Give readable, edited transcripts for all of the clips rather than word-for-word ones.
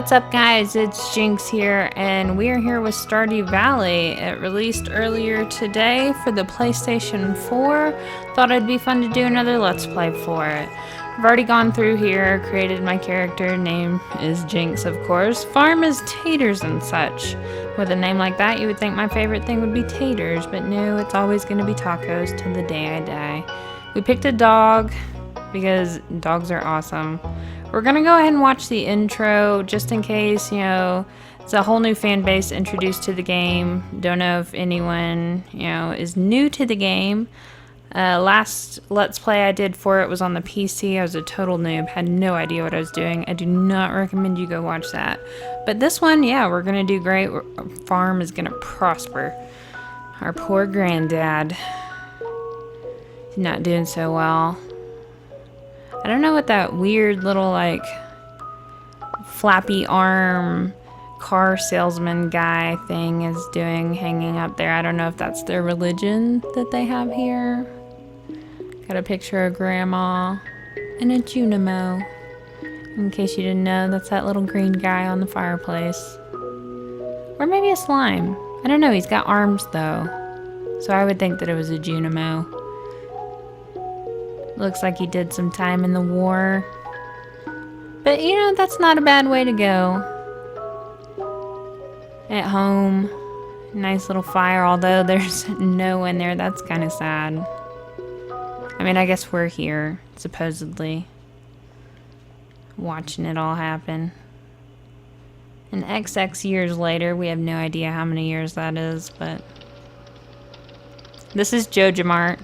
What's up guys, it's Jynx here, and we are here with Stardew Valley. It released earlier today for the PlayStation 4. Thought it'd be fun to do another Let's Play for it. I've already gone through here, created my character, name is Jynx of course. Farm is taters and such. With a name like that, you would think my favorite thing would be taters, but no, it's always going to be tacos till the day I die. We picked a dog, because dogs are awesome. We're gonna go ahead and watch the intro just in case, you know, it's a whole new fan base introduced to the game. Don't know if anyone, you know, is new to the game. Last Let's Play I did for it was on the PC. I was a total noob, had no idea what I was doing. I do not recommend you go watch that. But this one, yeah, we're gonna do great. Our farm is gonna prosper. Our poor granddad, he's not doing so well. I don't know what that weird little, like, flappy arm car salesman guy thing is doing hanging up there. I don't know if that's their religion that they have here. Got a picture of Grandma and a Junimo. In case you didn't know, that's that little green guy on the fireplace. Or maybe a slime. I don't know, he's got arms though. So I would think that it was a Junimo. Looks like he did some time in the war. But, you know, that's not a bad way to go. At home. Nice little fire, although there's no one there. That's kind of sad. I mean, I guess we're here, supposedly. Watching it all happen. And XX years later, we have no idea how many years that is, but... This is JojaMart.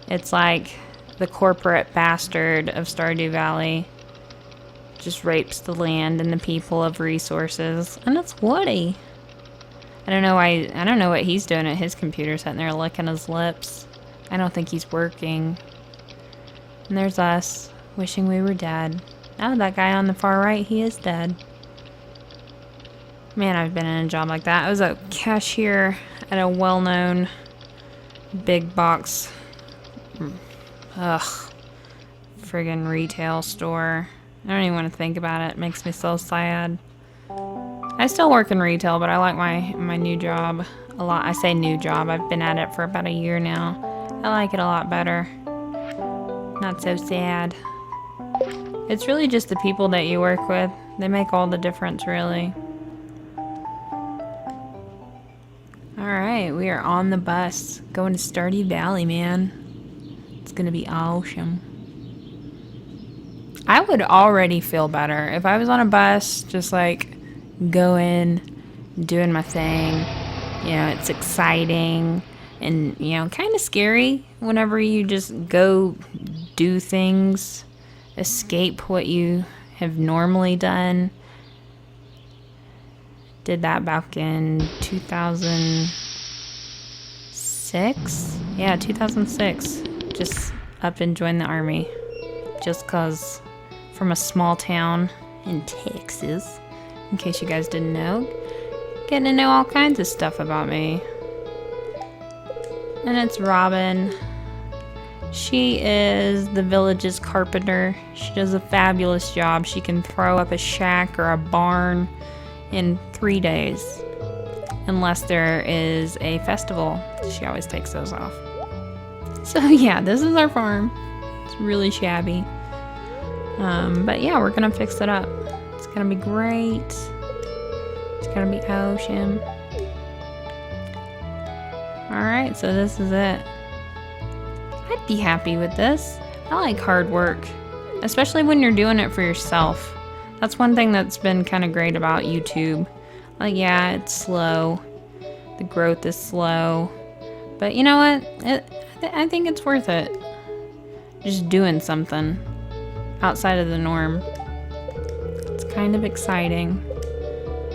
It's like... the corporate bastard of Stardew Valley just rapes the land and the people of resources. And it's Woody. I don't know what he's doing at his computer, sitting there licking his lips. I don't think he's working. And there's us, wishing we were dead. Oh, that guy on the far right, he is dead. Man, I've been in a job like that. I was a cashier at a well-known big box friggin' retail store. I don't even want to think about it. It makes me so sad. I still work in retail, but I like my new job a lot. I say new job. I've been at it for about a year now. I like it a lot better. Not so sad. It's really just the people that you work with. They make all the difference, really. Alright, we are on the bus. Going to Stardew Valley, man. It's gonna be awesome. I would already feel better if I was on a bus, just like going, doing my thing. You know, it's exciting and, you know, kind of scary whenever you just go do things, escape what you have normally done. Did that back in 2006? Yeah, 2006. Just up and joined the army. Just cause from a small town in Texas. In case you guys didn't know. Getting to know all kinds of stuff about me. And it's Robin. She is the village's carpenter. She does a fabulous job. She can throw up a shack or a barn in 3 days. Unless there is a festival. She always takes those off. So yeah, this is our farm. It's really shabby. But yeah, we're gonna fix it up. It's gonna be great. It's gonna be awesome. Alright, so this is it. I'd be happy with this. I like hard work. Especially when you're doing it for yourself. That's one thing that's been kind of great about YouTube. Like, yeah, it's slow. The growth is slow. But you know what? I think it's worth it. Just doing something outside of the norm. It's kind of exciting.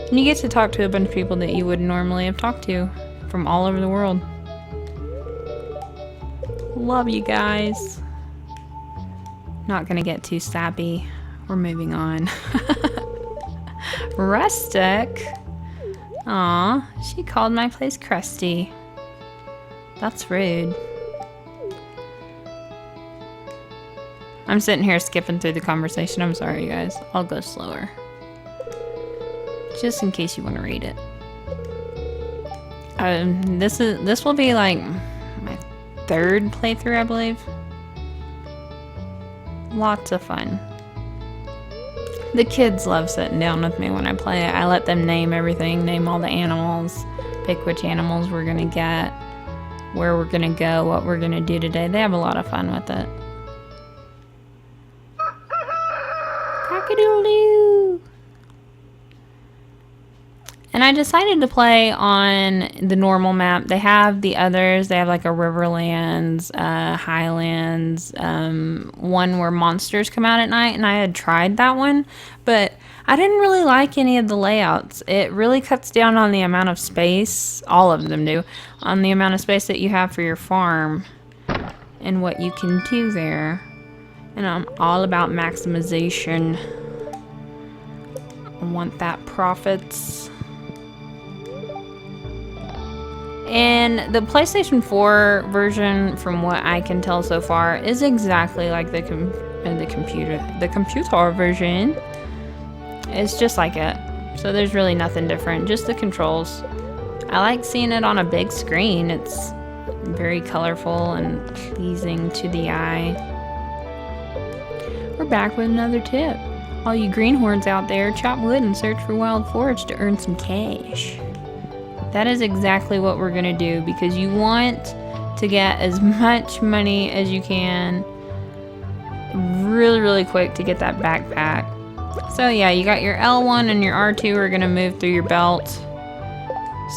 And you get to talk to a bunch of people that you wouldn't normally have talked to from all over the world. Love you guys. Not gonna get too sappy. We're moving on. Rustic. Aw, she called my place crusty. That's rude. I'm sitting here skipping through the conversation. I'm sorry, guys. I'll go slower. just in case you want to read it. This will be like my third playthrough, I believe. Lots of fun. The kids love sitting down with me when I play it. I let them name everything, name all the animals, pick which animals we're gonna get, where we're gonna go, what we're gonna do today. They have a lot of fun with it. Cock-a-doodle-doo! And I decided to play on the normal map. They have the others. They have like a Riverlands, Highlands, one where monsters come out at night, and I had tried that one, but I didn't really like any of the layouts. It really cuts down on the amount of space, all of them do, on the amount of space that you have for your farm and what you can do there. And I'm all about maximization. I want that profits. And the PlayStation 4 version, from what I can tell so far, is exactly like the computer version. It's just like it. So there's really nothing different, just the controls. I like seeing it on a big screen. It's very colorful and pleasing to the eye. We're back with another tip. All you greenhorns out there, chop wood and search for wild forage to earn some cash. That is exactly what we're gonna do, because you want to get as much money as you can really quick to get that backpack. So yeah, you got your L1 and your R2 are gonna move through your belt.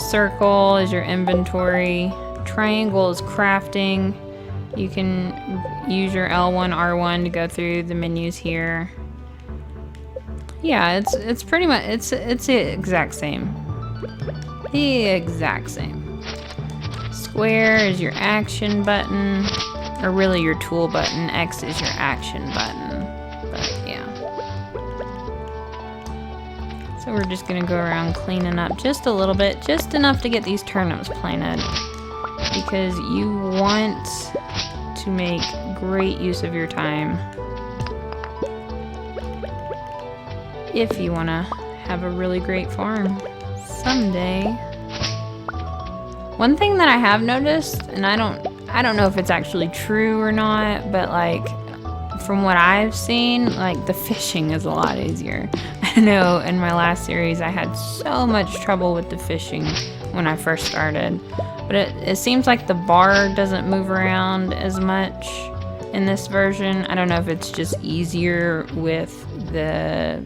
Circle is your inventory. Triangle is crafting. You can use your L1, R1 to go through the menus here. Yeah, it's pretty much, it's the exact same. The exact same. Square is your action button, or really your tool button. X is your action button, but yeah. So we're just gonna go around cleaning up just a little bit, just enough to get these turnips planted, because you want to make great use of your time if you want to have a really great farm someday. One thing that I have noticed, and I don't know if it's actually true or not, but like from what I've seen, like the fishing is a lot easier. I know in my last series I had so much trouble with the fishing when I first started, but it seems like the bar doesn't move around as much in this version. I don't know if it's just easier with the,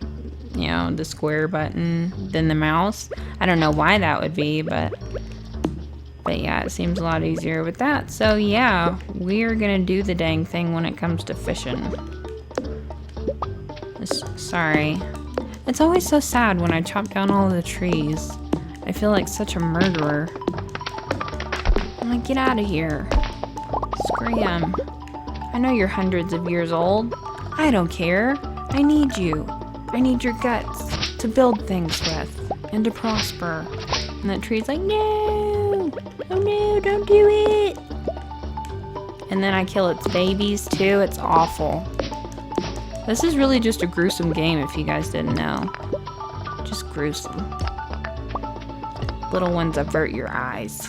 you know, the square button than the mouse. I don't know why that would be, but yeah, it seems a lot easier with that. So yeah, we're gonna do the dang thing when it comes to fishing. Sorry. It's always so sad when I chop down all of the trees. I feel like such a murderer. I'm like, get out of here. Scram. I know you're hundreds of years old. I don't care. I need you. I need your guts to build things with and to prosper. And that tree's like, no! Oh no, don't do it! And then I kill its babies too. It's awful. This is really just a gruesome game if you guys didn't know. Just gruesome. Little ones avert your eyes.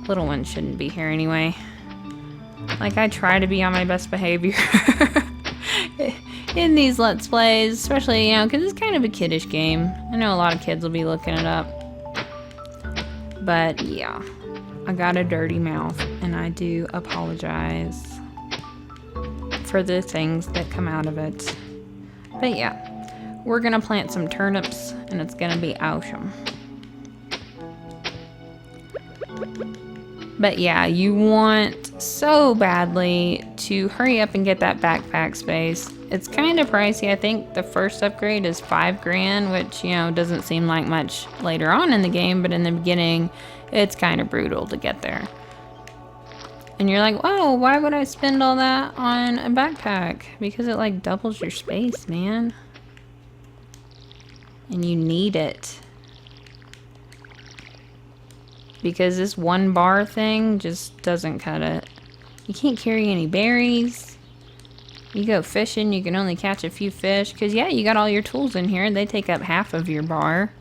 Little ones shouldn't be here anyway. Like, I try to be on my best behavior in these Let's Plays, especially, you know, because it's kind of a kiddish game. I know a lot of kids will be looking it up. But, yeah. I got a dirty mouth, and I do apologize for the things that come out of it. But, yeah. We're gonna plant some turnips, and it's gonna be awesome. But yeah, you want so badly to hurry up and get that backpack space. It's kind of pricey. I think the first upgrade is $5,000, which, you know, doesn't seem like much later on in the game, but in the beginning, it's kind of brutal to get there. And you're like, whoa, why would I spend all that on a backpack? Because it like doubles your space, man. And you need it. Because this one bar thing just doesn't cut it. You can't carry any berries. You go fishing, you can only catch a few fish. Because, yeah, you got all your tools in here. They take up half of your bar.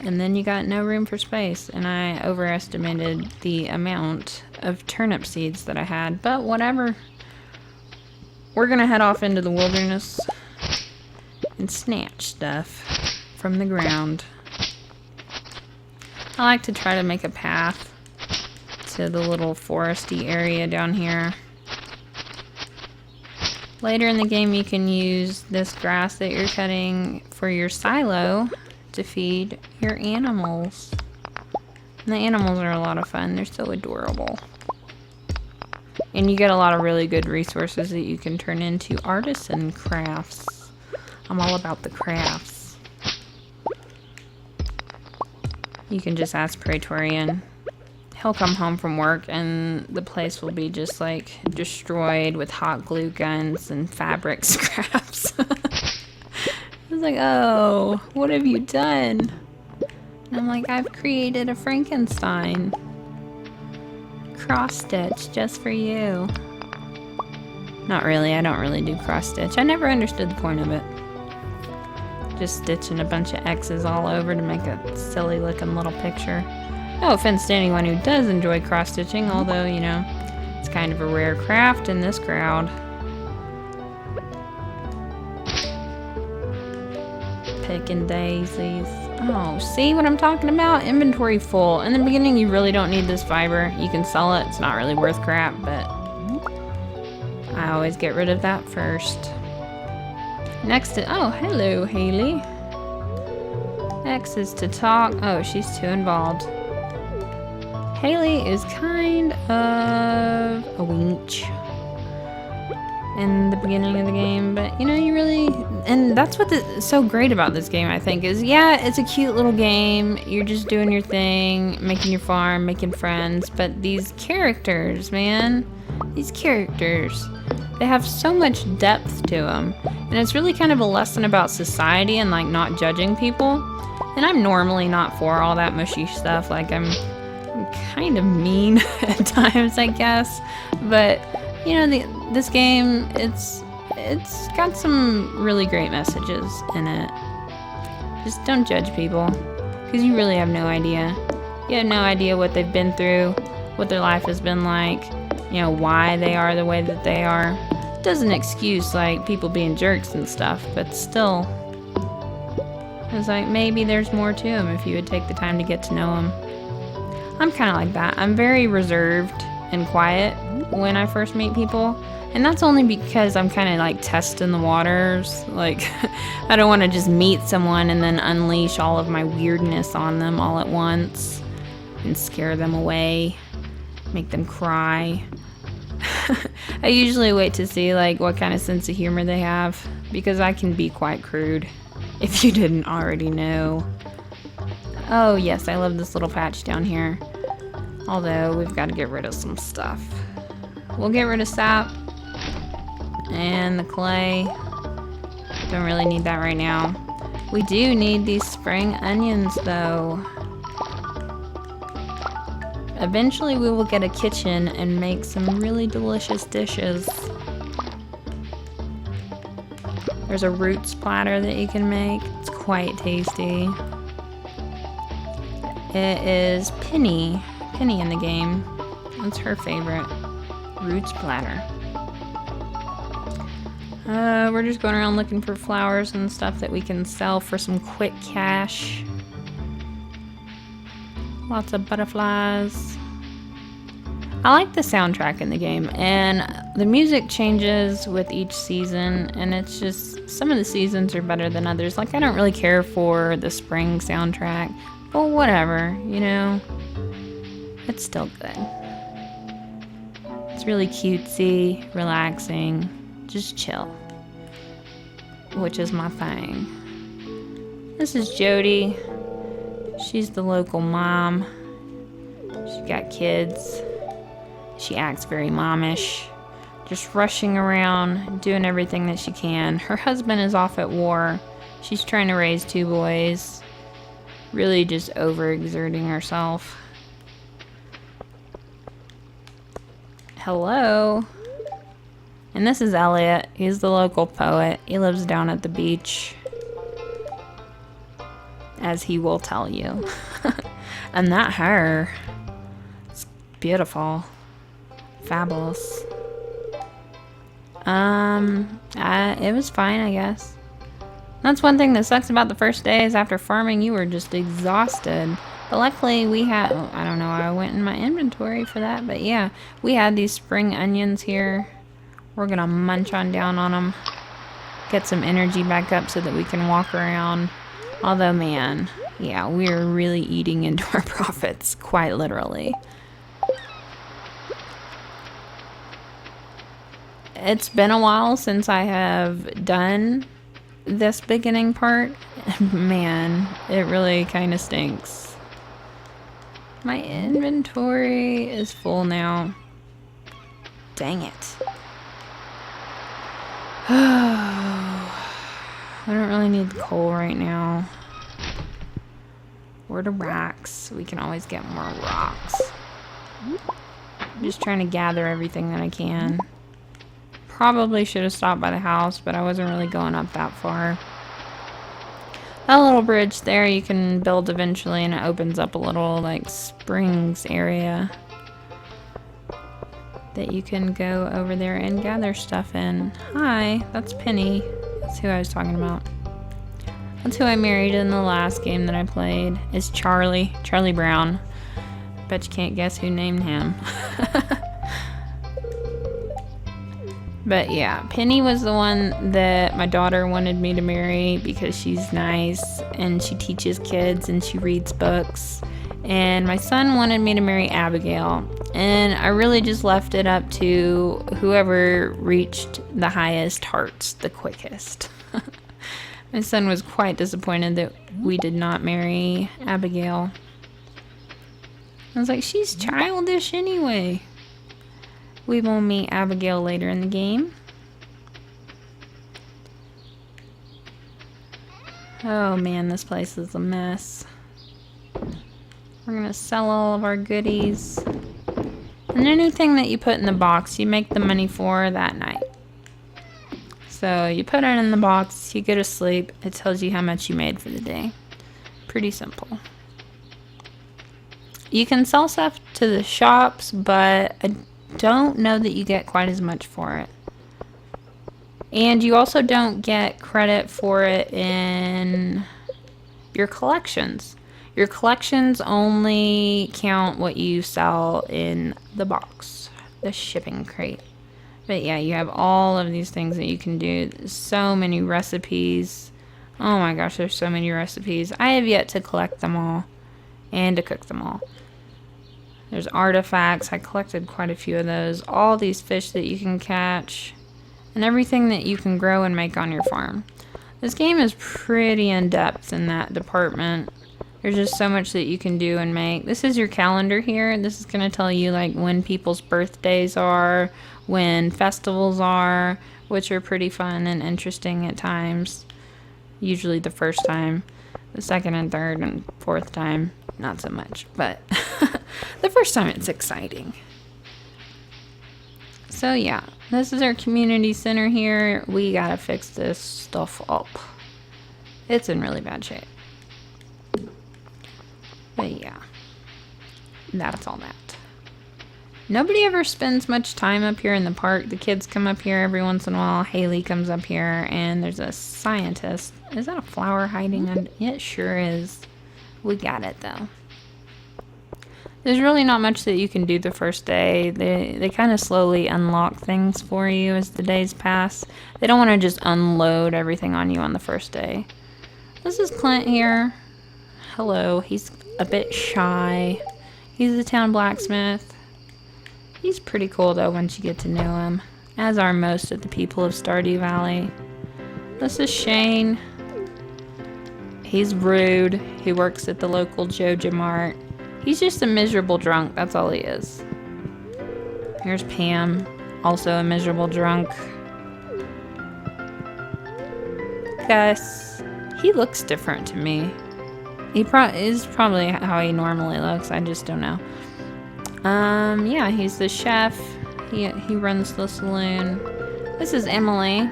And then you got no room for space. And I overestimated the amount of turnip seeds that I had. But whatever. We're going to head off into the wilderness and snatch stuff from the ground. I like to try to make a path to the little foresty area down here. Later in the game, you can use this grass that you're cutting for your silo to feed your animals. And the animals are a lot of fun. They're so adorable. And you get a lot of really good resources that you can turn into artisan crafts. I'm all about the crafts. You can just ask Praetorian. He'll come home from work and the place will be just like destroyed with hot glue guns and fabric scraps. I was like, oh, what have you done? And I'm like, I've created a Frankenstein. Cross stitch just for you. Not really, I don't really do cross stitch. I never understood the point of it. Just stitching a bunch of X's all over to make a silly looking little picture. No offense to anyone who does enjoy cross stitching, although, you know, it's kind of a rare craft in this crowd. Picking daisies. Oh, see what I'm talking about? Inventory full. In the beginning, you really don't need this fiber. You can sell it. It's not really worth crap, but I always get rid of that first. Next to... Oh, hello, Haley. Next is to talk. Oh, she's too involved. Haley is kind of a winch in the beginning of the game, but you know, you really, and that's what's so great about this game, I think, is yeah, it's a cute little game. You're just doing your thing, making your farm, making friends, but these characters, man, these characters, they have so much depth to them, and it's really kind of a lesson about society and like not judging people. And I'm normally not for all that mushy stuff. Like I'm kind of mean at times, I guess, but you know, this game, it's got some really great messages in it. Just don't judge people, because you really have no idea. You have no idea what they've been through, what their life has been like, you know, why they are the way that they are. It doesn't excuse like people being jerks and stuff, but still, it's like maybe there's more to them if you would take the time to get to know them. I'm kind of like that. I'm very reserved and quiet when I first meet people, and that's only because I'm kind of like testing the waters. Like, I don't want to just meet someone and then unleash all of my weirdness on them all at once and scare them away, make them cry. I usually wait to see like what kind of sense of humor they have, because I can be quite crude, if you didn't already know. Oh yes, I love this little patch down here. Although, we've got to get rid of some stuff. We'll get rid of sap and the clay. Don't really need that right now. We do need these spring onions, though. Eventually, we will get a kitchen and make some really delicious dishes. There's a roots platter that you can make. It's quite tasty. It is Penny in the game. That's her favorite. Roots platter. We're just going around looking for flowers and stuff that we can sell for some quick cash. Lots of butterflies. I like the soundtrack in the game, and the music changes with each season, and it's just, some of the seasons are better than others. Like, I don't really care for the spring soundtrack, but whatever, you know? It's still good. It's really cutesy, relaxing, just chill. Which is my thing. This is Jody. She's the local mom. She's got kids. She acts very momish. Just rushing around, doing everything that she can. Her husband is off at war. She's trying to raise 2 boys. Really just overexerting herself. Hello? And this is Elliot. He's the local poet. He lives down at the beach, as he will tell you. And that hair, it's beautiful. Fabulous. It was fine, I guess. That's one thing that sucks about the first days after farming. You were just exhausted. But luckily we had, I don't know, I went in my inventory for that. But yeah, we had these spring onions here. We're gonna munch on down on them. Get some energy back up so that we can walk around. Although, man, yeah, we're really eating into our profits, quite literally. It's been a while since I have done this beginning part. Man, it really kind of stinks. My inventory is full now. Dang it. I don't really need the coal right now. Or the racks. We can always get more rocks. I'm just trying to gather everything that I can. Probably should have stopped by the house, but I wasn't really going up that far. That little bridge there you can build eventually, and it opens up a little, like, springs area that you can go over there and gather stuff in. Hi, that's Penny. That's who I was talking about. That's who I married in the last game that I played. Is Charlie. Charlie Brown. Bet you can't guess who named him. But yeah, Penny was the one that my daughter wanted me to marry because she's nice and she teaches kids and she reads books. And my son wanted me to marry Abigail. And I really just left it up to whoever reached the highest hearts the quickest. My son was quite disappointed that we did not marry Abigail. I was like, she's childish anyway. We will meet Abigail later in the game. Oh man, this place is a mess. We're gonna sell all of our goodies. And anything that you put in the box, you make the money for that night. So you put it in the box, you go to sleep, it tells you how much you made for the day. Pretty simple. You can sell stuff to the shops, but I don't know that you get quite as much for it. And you also don't get credit for it in your collections. Your collections only count what you sell in the box, the shipping crate. But yeah, you have all of these things that you can do. There's so many recipes. Oh my gosh, there's so many recipes. I have yet to collect them all and to cook them all. There's artifacts. I collected quite a few of those. All these fish that you can catch. And everything that you can grow and make on your farm. This game is pretty in-depth in that department. There's just so much that you can do and make. This is your calendar here. This is going to tell you like when people's birthdays are, when festivals are, which are pretty fun and interesting at times. Usually the first time. The second and third and fourth time, not so much. But the first time it's exciting. So yeah, this is our community center here. We gotta fix this stuff up. It's in really bad shape. But yeah, that's all that. Nobody ever spends much time up here in the park. The kids come up here every once in a while. Haley comes up here, and there's a scientist. Is that a flower hiding under? It sure is. We got it though. There's really not much that you can do the first day. They kind of slowly unlock things for you as the days pass. They don't want to just unload everything on you on the first day. This is Clint here. Hello. He's a bit shy. He's the town blacksmith. He's pretty cool though once you get to know him, as are most of the people of Stardew Valley. This is Shane. He's rude. He works at the local Joja Mart. He's just a miserable drunk, that's all he is. Here's Pam, also a miserable drunk. Gus, he looks different to me. He is probably how he normally looks, I just don't know. Yeah, he's the chef. He runs the saloon. This is Emily.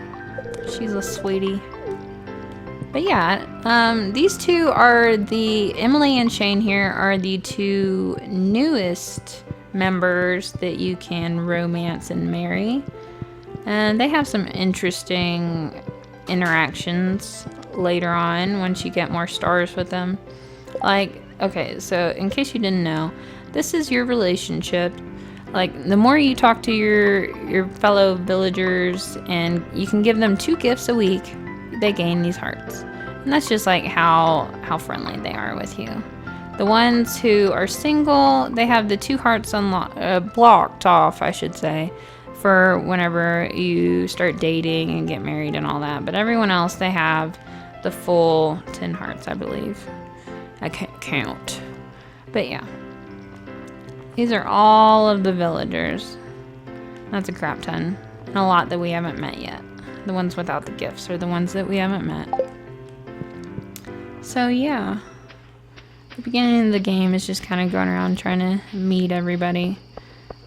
She's a sweetie. But yeah, these two are Emily and Shane here are the two newest members that you can romance and marry. And they have some interesting interactions later on once you get more stars with them. Like, okay, so in case you didn't know, this is your relationship. Like, the more you talk to your fellow villagers and you can give them 2 gifts a week, they gain these hearts. And that's just like how friendly they are with you. The ones who are single, they have the 2 hearts blocked off, I should say, for whenever you start dating and get married and all that. But everyone else, they have the full 10 hearts, I believe. I can't count. But yeah. These are all of the villagers. That's a crap ton. And a lot that we haven't met yet. The ones without the gifts are the ones that we haven't met. So yeah. The beginning of the game is just kind of going around trying to meet everybody.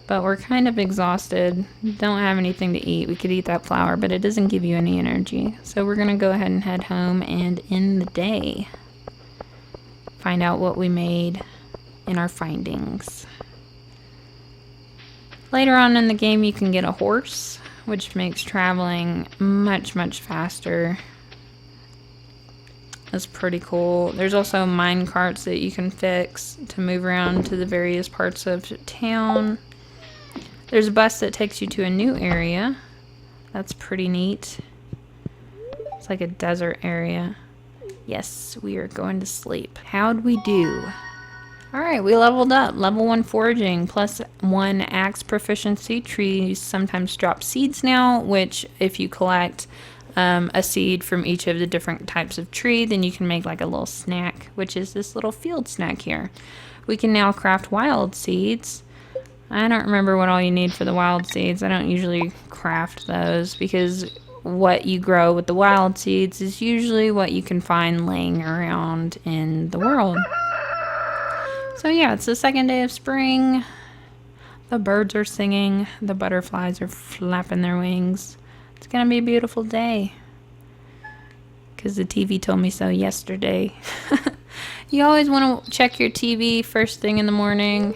But we're kind of exhausted. Don't have anything to eat. We could eat that flour, but it doesn't give you any energy. So we're going to go ahead and head home and end the day. Find out what we made in our findings. Later on in the game, you can get a horse, which makes traveling much, much faster. That's pretty cool. There's also mine carts that you can fix to move around to the various parts of town. There's a bus that takes you to a new area. That's pretty neat. It's like a desert area. Yes, we are going to sleep. How'd we do? Alright, we leveled up. Level 1 foraging, plus 1 axe proficiency. Trees sometimes drop seeds now, which if you collect a seed from each of the different types of tree, then you can make like a little snack, which is this little field snack here. We can now craft wild seeds. I don't remember what all you need for the wild seeds. I don't usually craft those because what you grow with the wild seeds is usually what you can find laying around in the world. So yeah, it's the second day of spring. The birds are singing. The butterflies are flapping their wings. It's gonna be a beautiful day. Because the TV told me so yesterday. You always want to check your TV first thing in the morning.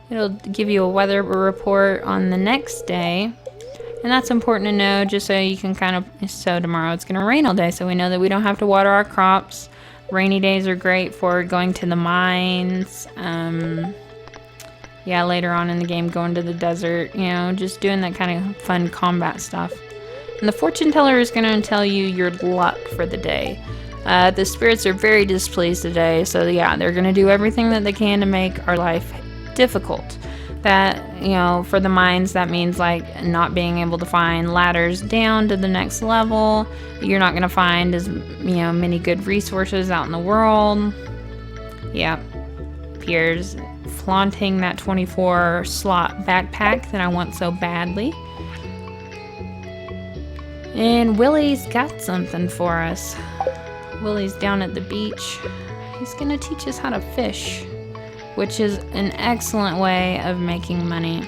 It'll give you a weather report on the next day. And that's important to know just so you can so tomorrow it's going to rain all day. So we know that we don't have to water our crops. Rainy days are great for going to the mines. Yeah, later on in the game, going to the desert. You know, just doing that kind of fun combat stuff. And the fortune teller is going to tell you your luck for the day. The spirits are very displeased today. So yeah, they're going to do everything that they can to make our life difficult. That, you know, for the mines, that means like not being able to find ladders down to the next level. You're not going to find as, you know, many good resources out in the world. Yeah, Pierre's flaunting that 24 slot backpack that I want so badly. And Willie's got something for us. Willie's down at the beach. He's going to teach us how to fish, which is an excellent way of making money.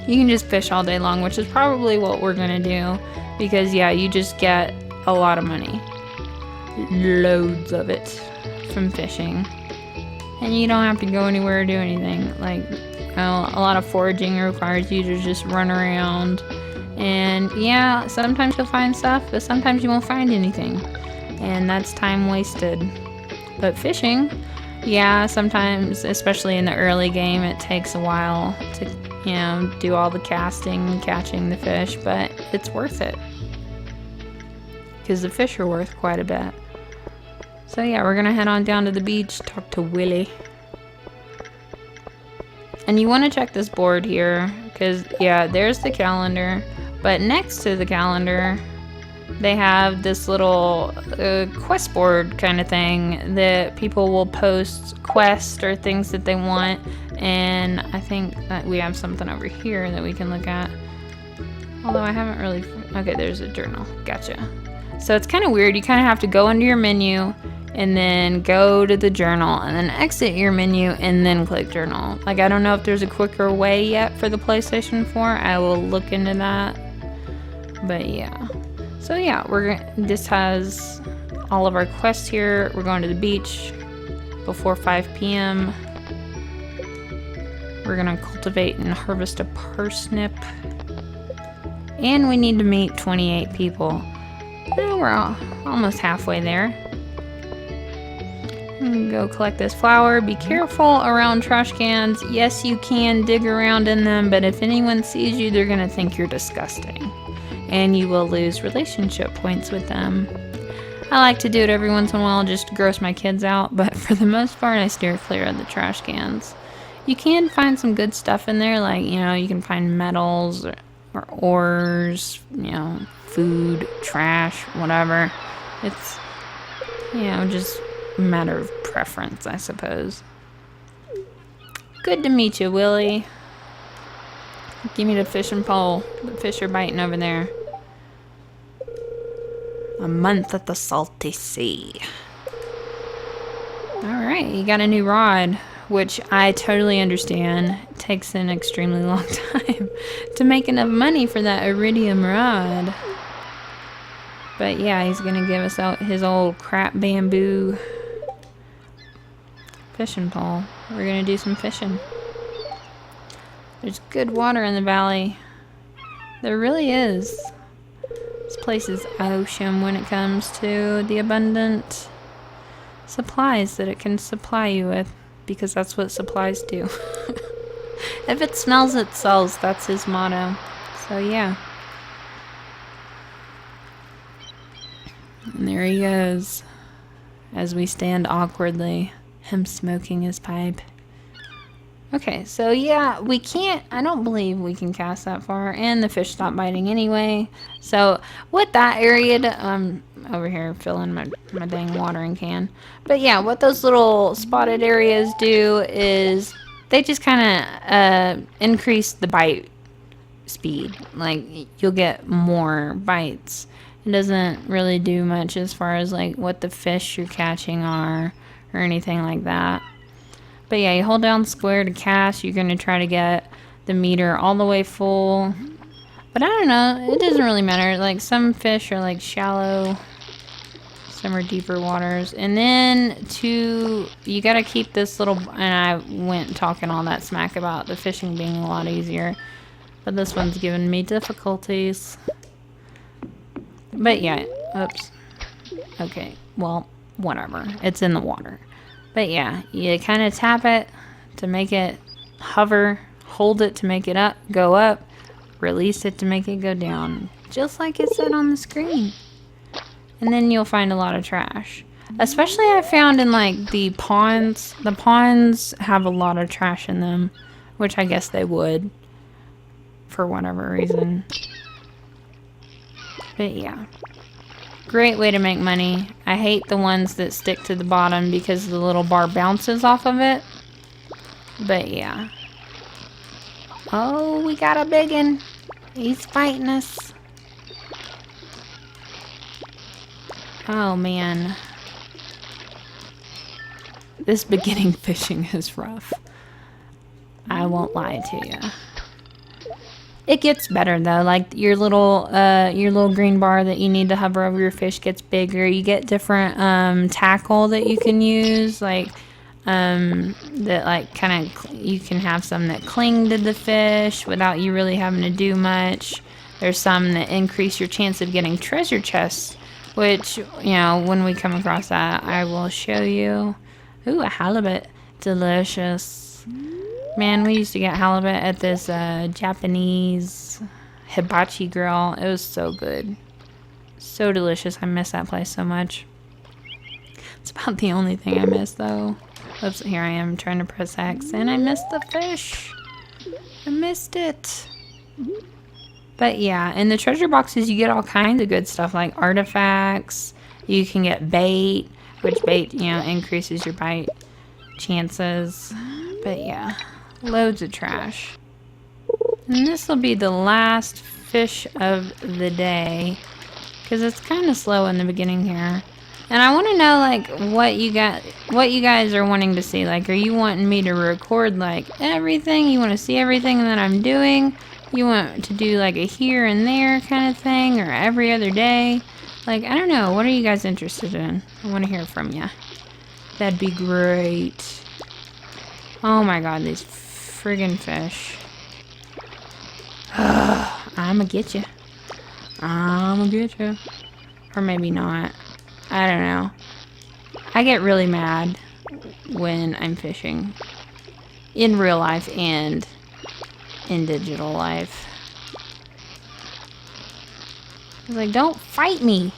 You can just fish all day long, which is probably what we're gonna do, because yeah, you just get a lot of money. Loads of it from fishing. And you don't have to go anywhere or do anything. Like, you know, a lot of foraging requires you to just run around. And yeah, sometimes you'll find stuff, but sometimes you won't find anything. And that's time wasted. But fishing, yeah, sometimes, especially in the early game, it takes a while to, you know, do all the casting and catching the fish, but it's worth it. Because the fish are worth quite a bit. So yeah, we're going to head on down to the beach, talk to Willie. And you want to check this board here, because yeah, there's the calendar, but next to the calendar, they have this little quest board kind of thing that people will post quests or things that they want. And I think that we have something over here that we can look at. Although I haven't really... Okay, there's a journal. Gotcha. So it's kind of weird. You kind of have to go into your menu and then go to the journal and then exit your menu and then click journal. Like, I don't know if there's a quicker way yet for the PlayStation 4. I will look into that. But yeah. So yeah, this has all of our quests here. We're going to the beach before 5 p.m. We're gonna cultivate and harvest a parsnip. And we need to meet 28 people. We're almost halfway there. Go collect this flour. Be careful around trash cans. Yes, you can dig around in them, but if anyone sees you, they're gonna think you're disgusting. And you will lose relationship points with them. I like to do it every once in a while just to gross my kids out, but for the most part, I steer clear of the trash cans. You can find some good stuff in there, like, you know, you can find metals or ores, you know, food, trash, whatever. It's, you know, just a matter of preference, I suppose. Good to meet you, Willie. Give me the fishing pole. The fish are biting over there. A month at the salty sea. Alright, you got a new rod, which I totally understand. It takes an extremely long time to make enough money for that iridium rod. But yeah, he's gonna give us out his old crap bamboo fishing pole. We're gonna do some fishing. There's good water in the valley. There really is. This place is ocean when it comes to the abundant supplies that it can supply you with, because that's what supplies do. If it smells, it sells. That's his motto. So yeah. And there he goes, as we stand awkwardly, him smoking his pipe. Okay, so yeah, we can't, I don't believe we can cast that far, and the fish stopped biting anyway. So with that area, I'm over here filling my dang watering can. But yeah, what those little spotted areas do is they just kind of increase the bite speed. Like, you'll get more bites. It doesn't really do much as far as like what the fish you're catching are or anything like that. But yeah, you hold down square to cast. You're going to try to get the meter all the way full. But I don't know. It doesn't really matter. Like, some fish are like shallow. Some are deeper waters. And then you got to keep this little... And I went talking all that smack about the fishing being a lot easier. But this one's giving me difficulties. But yeah. Oops. Okay. Well, whatever. It's in the water. But yeah, you kind of tap it to make it hover, hold it to make it go up, release it to make it go down, just like it said on the screen. And then you'll find a lot of trash. Especially I found in like the ponds. The ponds have a lot of trash in them, which I guess they would, for whatever reason. But yeah. Great way to make money. I hate the ones that stick to the bottom because the little bar bounces off of it. But yeah. Oh, we got a big one. He's fighting us. Oh man. This beginning fishing is rough. I won't lie to you. It gets better though, like your little green bar that you need to hover over your fish gets bigger. You get different tackle that you can use, like that like kind of, you can have some that cling to the fish without you really having to do much. There's some that increase your chance of getting treasure chests, which, you know, when we come across that, I will show you. Ooh, a halibut. Delicious. Man, we used to get halibut at this Japanese hibachi grill. It was so good. So delicious. I miss that place so much. It's about the only thing I miss, though. Oops, here I am trying to press X, and I missed the fish. I missed it. But yeah, in the treasure boxes, you get all kinds of good stuff, like artifacts. You can get bait, which bait, you know, increases your bite chances. But yeah. Loads of trash. And this will be the last fish of the day, because it's kind of slow in the beginning here. And I want to know, like, what you guys are wanting to see. Like, are you wanting me to record like everything? You want to see everything that I'm doing? You want to do like a here and there kind of thing, or every other day? Like, I don't know. What are you guys interested in? I want to hear from you. That'd be great. Oh my god, these friggin' fish. I'ma get you. I'ma get you. Or maybe not. I don't know. I get really mad when I'm fishing. In real life and in digital life. I was like, don't fight me.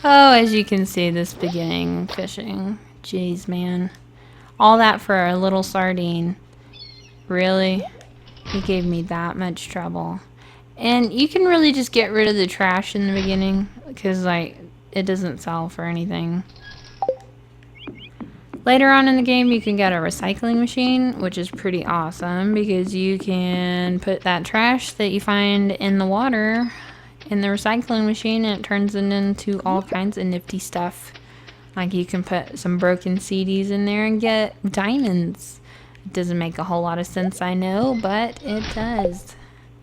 Oh, as you can see, this beginning fishing. Jeez, man. All that for a little sardine. Really? He gave me that much trouble. And you can really just get rid of the trash in the beginning, because, like, it doesn't sell for anything. Later on in the game, you can get a recycling machine, which is pretty awesome, because you can put that trash that you find in the water in the recycling machine, and it turns it into all kinds of nifty stuff. Like, you can put some broken CDs in there and get diamonds. It doesn't make a whole lot of sense, I know, but it does.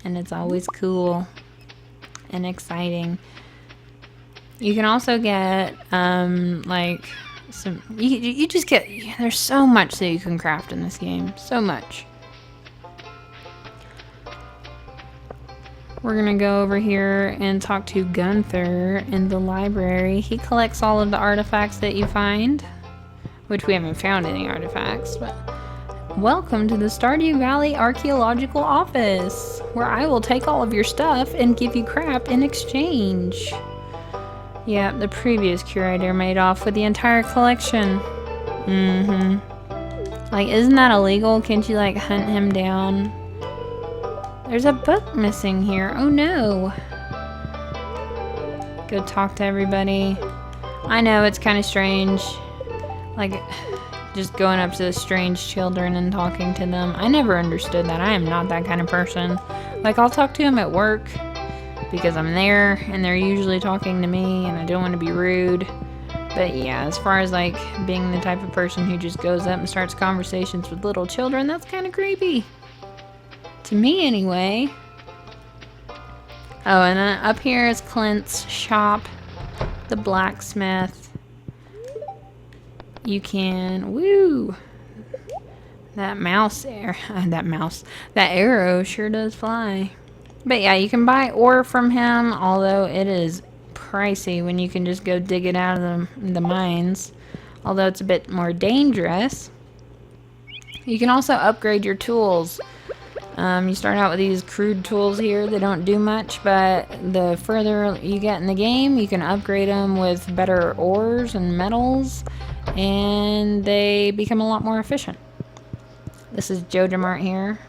And it's always cool and exciting. You can also get, like, some... You just get... There's so much that you can craft in this game. So much. We're gonna go over here and talk to Gunther in the library. He collects all of the artifacts that you find, which we haven't found any artifacts, but welcome to the Stardew Valley Archaeological Office, where I will take all of your stuff and give you crap in exchange. Yeah, the previous curator made off with the entire collection. Like, isn't that illegal? Can't you, like, hunt him down? There's a book missing here. Oh no. Go talk to everybody. I know, it's kind of strange. Like, just going up to strange children and talking to them. I never understood that. I am not that kind of person. Like, I'll talk to them at work because I'm there and they're usually talking to me and I don't want to be rude. But yeah, as far as like being the type of person who just goes up and starts conversations with little children, that's kind of creepy. To me, anyway. Oh, and then up here is Clint's shop, the blacksmith. You can, woo! That arrow sure does fly. But yeah, you can buy ore from him, although it is pricey when you can just go dig it out of the mines. Although it's a bit more dangerous. You can also upgrade your tools. You start out with these crude tools here. They don't do much, but the further you get in the game, you can upgrade them with better ores and metals, and they become a lot more efficient. This is JojaMart here.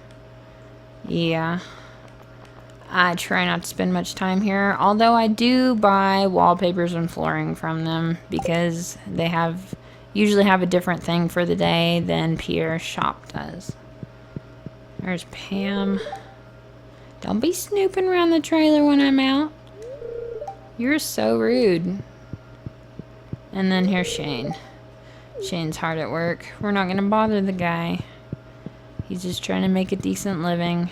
Yeah. I try not to spend much time here, although I do buy wallpapers and flooring from them because they usually have a different thing for the day than Pierre's shop does. There's Pam. Don't be snooping around the trailer when I'm out. You're so rude. And then here's Shane. Shane's hard at work. We're not gonna bother the guy. He's just trying to make a decent living.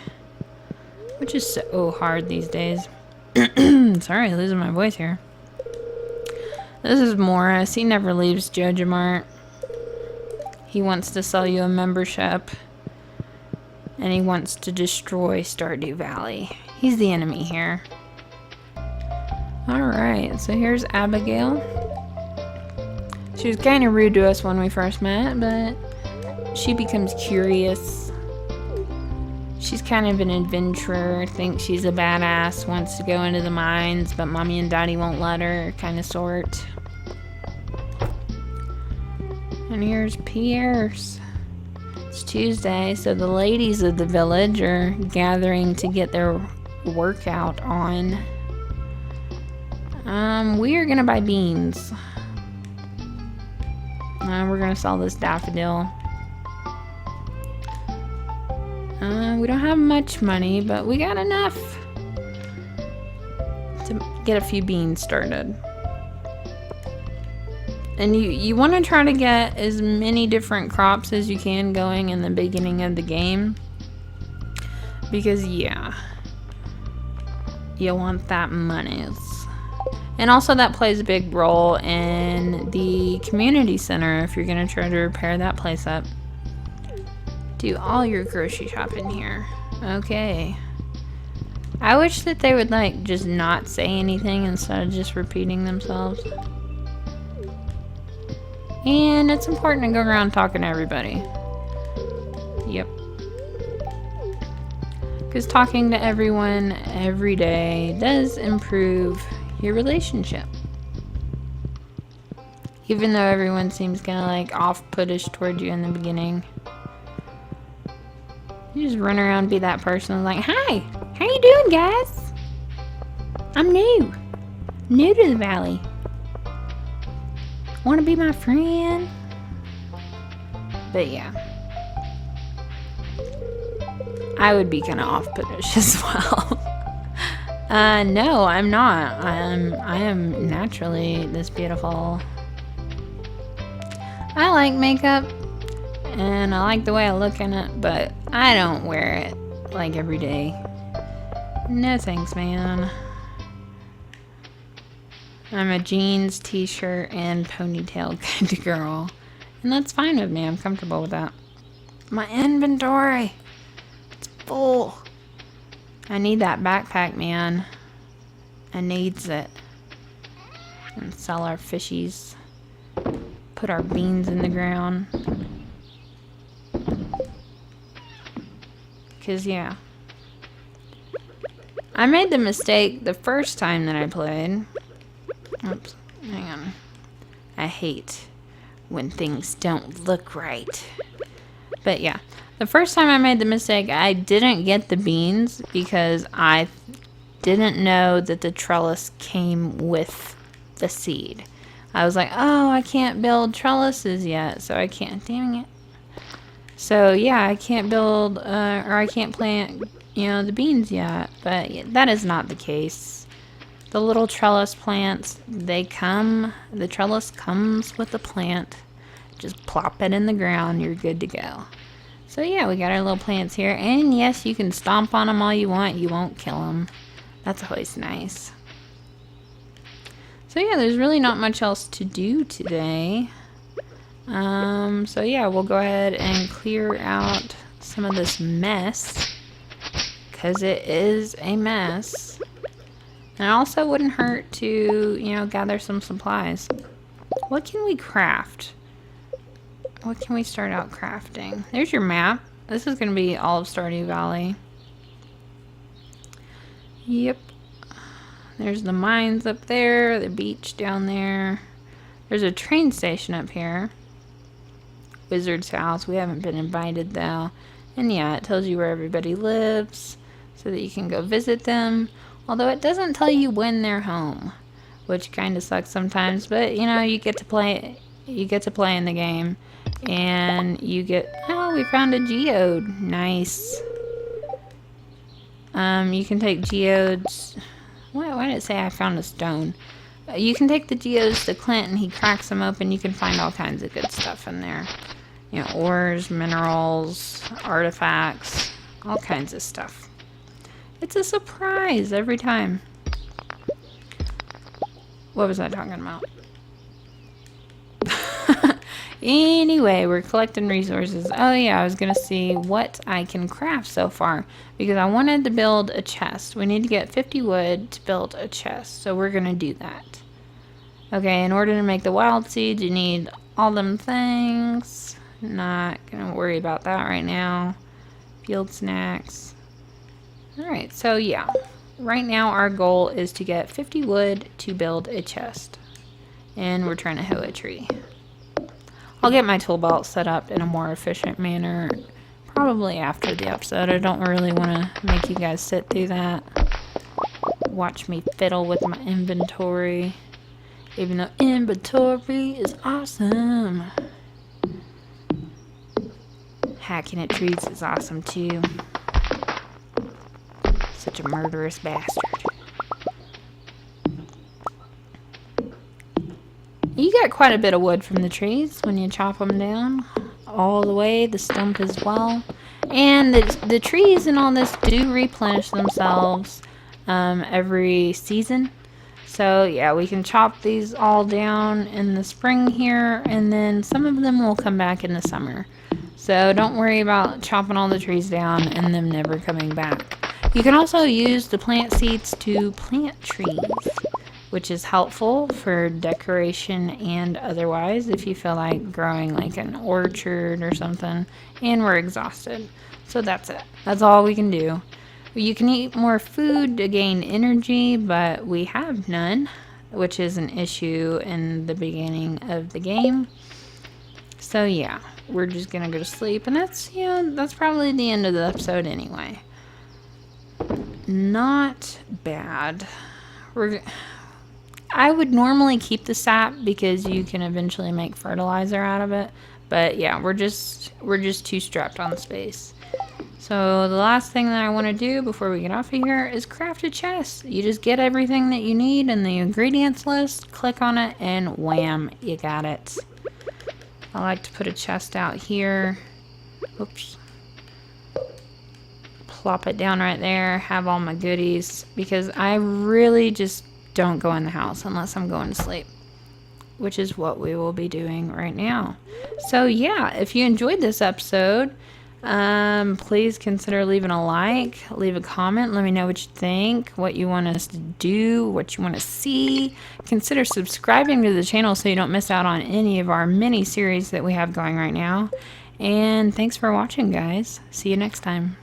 Which is so hard these days. Sorry, losing my voice here. This is Morris. He never leaves JojaMart. He wants to sell you a membership. And he wants to destroy Stardew Valley. He's the enemy here. Alright, so here's Abigail. She was kind of rude to us when we first met, but she becomes curious. She's kind of an adventurer, thinks she's a badass, wants to go into the mines, but mommy and daddy won't let her, kind of sort. And here's Pierre's. It's Tuesday, so the ladies of the village are gathering to get their workout on. We are gonna buy beans. We're gonna sell this daffodil. We don't have much money, but we got enough to get a few beans started. And you want to try to get as many different crops as you can going in the beginning of the game. Because, yeah, you want that money. And also that plays a big role in the community center if you're going to try to repair that place up. Do all your grocery shopping here. Okay. I wish that they would, like, just not say anything instead of just repeating themselves. And it's important to go around talking to everybody. Yep. Because talking to everyone every day does improve your relationship. Even though everyone seems kind of like off-puttish towards you in the beginning. You just run around and be that person like, "Hi, how you doing, guys? I'm new to the valley. Want to be my friend?" But yeah, I would be kind of off-puttish as well. No, I'm not. I am naturally this beautiful. I like makeup, and I like the way I look in it, but I don't wear it like every day. No thanks, man. I'm a jeans, t-shirt, and ponytail kind of girl. And that's fine with me. I'm comfortable with that. My inventory. It's full. I need that backpack, man. I needs it. And sell our fishies. Put our beans in the ground. Because, yeah. I made the mistake the first time that I played. Oops, hang on. I hate when things don't look right. But yeah, the first time I made the mistake, I didn't get the beans because I didn't know that the trellis came with the seed. I was like, oh, I can't build trellises yet, so I can't, dang it. So yeah, I can't build, or I can't plant, you know, the beans yet, but that is not the case. The little trellis plants, the trellis comes with the plant. Just plop it in the ground, you're good to go. So yeah, we got our little plants here. And yes, you can stomp on them all you want. You won't kill them. That's always nice. So yeah, there's really not much else to do today. So yeah, we'll go ahead and clear out some of this mess. Because it is a mess. And it also wouldn't hurt to, you know, gather some supplies. What can we craft? What can we start out crafting? There's your map. This is going to be all of Stardew Valley. Yep. There's the mines up there, the beach down there. There's a train station up here. Wizard's house. We haven't been invited though. And yeah, it tells you where everybody lives so that you can go visit them. Although it doesn't tell you when they're home, which kind of sucks sometimes. But you know, you get to play. You get to play in the game, and you get. Oh, we found a geode. Nice. You can take geodes. Why did it say I found a stone? You can take the geodes to Clint, and he cracks them open. You can find all kinds of good stuff in there. You know, ores, minerals, artifacts, all kinds of stuff. It's a surprise every time. What was I talking about? Anyway, we're collecting resources. Oh yeah, I was gonna see what I can craft so far because I wanted to build a chest. We need to get 50 wood to build a chest, so we're gonna do that. Okay, in order to make the wild seeds, you need all them things. Not gonna worry about that right now. Field snacks. Alright, so yeah. Right now our goal is to get 50 wood to build a chest. And we're trying to hoe a tree. I'll get my tool belt set up in a more efficient manner probably after the episode. I don't really want to make you guys sit through that. Watch me fiddle with my inventory. Even though inventory is awesome. Hacking at trees is awesome too. Such a murderous bastard. You get quite a bit of wood from the trees when you chop them down all the way, the stump as well. And the trees and all this do replenish themselves every season. So yeah, we can chop these all down in the spring here, and then some of them will come back in the summer. So don't worry about chopping all the trees down and them never coming back. You can also use the plant seeds to plant trees, which is helpful for decoration and otherwise if you feel like growing like an orchard or something and we're exhausted. So that's it. That's all we can do. You can eat more food to gain energy, but we have none, which is an issue in the beginning of the game. So yeah, we're just gonna go to sleep, and that's, you know, that's probably the end of the episode anyway. Not bad. I would normally keep the sap because you can eventually make fertilizer out of it, but yeah, we're just too strapped on space. So the last thing that I want to do before we get off of here is craft a chest. You just get everything that you need in the ingredients list, click on it, and wham, you got it. I like to put a chest out here. Oops. Plop it down right there, have all my goodies, because I really just don't go in the house unless I'm going to sleep, which is what we will be doing right now. So yeah, if you enjoyed this episode, please consider leaving a like, leave a comment, let me know what you think, what you want us to do, what you want to see. Consider subscribing to the channel so you don't miss out on any of our mini series that we have going right now. And thanks for watching, guys. See you next time.